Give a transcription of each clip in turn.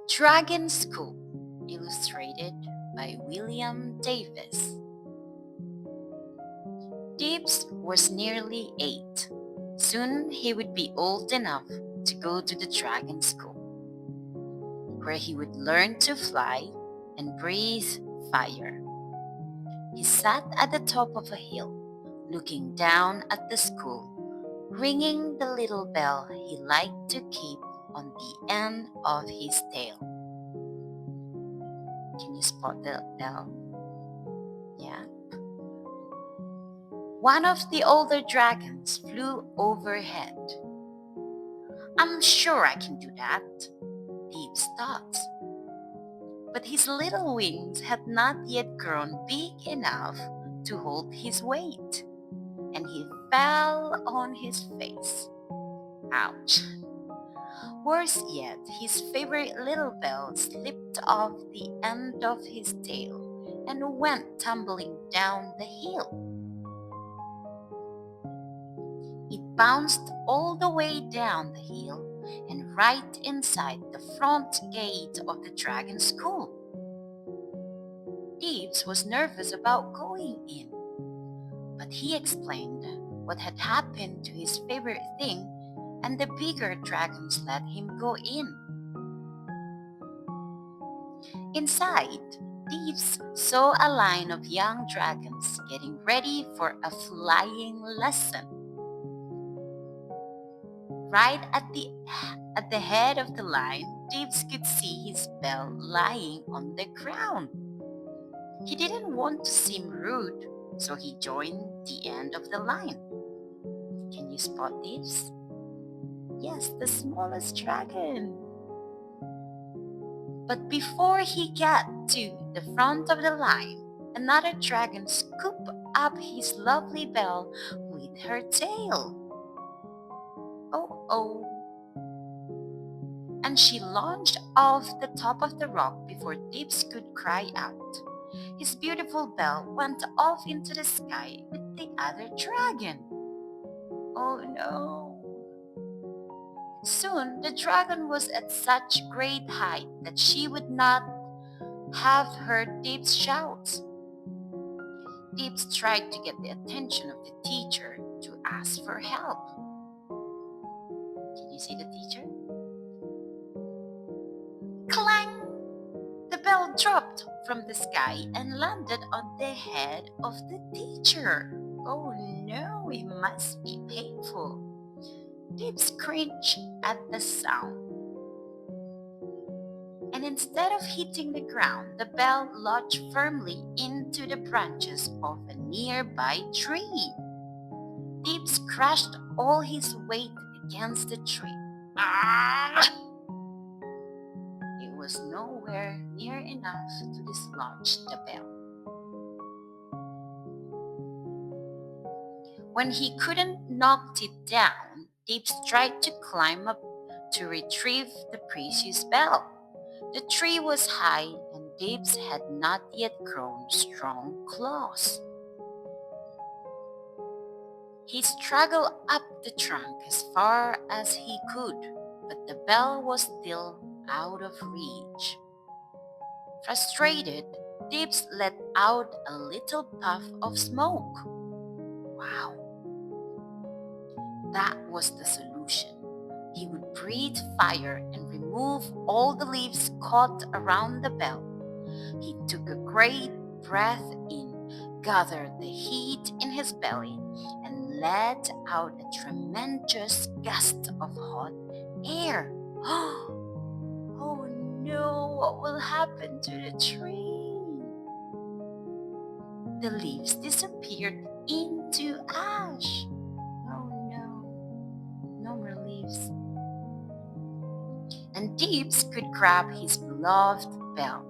Dragon School, illustrated by William Davis. Dibbs was nearly 8. Soon he would be old enough to go to the Dragon School, where he would learn to fly and breathe fire. He sat at the top of a hill, looking down at the school, ringing the little bell he liked to keep on the end of his tail. Can you spot the bell? Yeah. One of the older dragons flew overhead. I'm sure I can do that, Dibbs thought. But his little wings had not yet grown big enough to hold his weight, and he fell on his face. Ouch. Worse yet, his favorite little bell slipped off the end of his tail and went tumbling down the hill. It bounced all the way down the hill and right inside the front gate of the Dragon School. Dibbs was nervous about going in, but he explained what had happened to his favorite thing, and the bigger dragons let him go in. Inside, Dibbs saw a line of young dragons getting ready for a flying lesson. Right at the head of the line, Dibbs could see his bell lying on the ground. He didn't want to seem rude, so he joined the end of the line. Can you spot Dibbs? Yes, the smallest dragon. But before he got to the front of the line, another dragon scooped up his lovely bell with her tail. Oh. And she launched off the top of the rock before Dibbs could cry out. His beautiful bell went off into the sky with the other dragon. Oh no! Soon the dragon was at such great height that she would not have heard Dibbs' shouts. Dibbs tried to get the attention of the teacher to ask for help. Can you see the teacher? Clang! The bell dropped from the sky and landed on the head of the teacher. Oh no, it must be painful. Dibbs cringed at the sound. And instead of hitting the ground, the bell lodged firmly into the branches of a nearby tree. Dibbs crashed all his weight against the tree. Ah! It was nowhere near enough to dislodge the bell. When he couldn't knock it down, Dibbs tried to climb up to retrieve the precious bell. The tree was high and Dibbs had not yet grown strong claws. He struggled up the trunk as far as he could, but the bell was still out of reach. Frustrated, Dibbs let out a little puff of smoke. Wow! That was the solution. He would breathe fire and remove all the leaves caught around the bell. He took a great breath in, gathered the heat in his belly, and let out a tremendous gust of hot air. Oh no, what will happen to the tree? The leaves disappeared into ash. Oh no, no more leaves. And Dibbs could grab his beloved bell.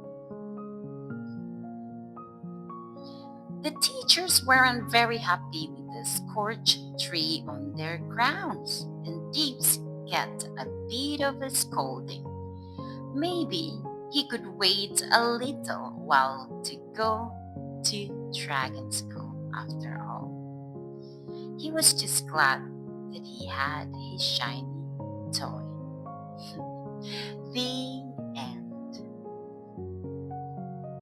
The teachers weren't very happy with the scorched tree on their grounds, and Dibbs got a bit of a scolding. Maybe he could wait a little while to go to Dragon School after all. He was just glad that he had his shiny toy.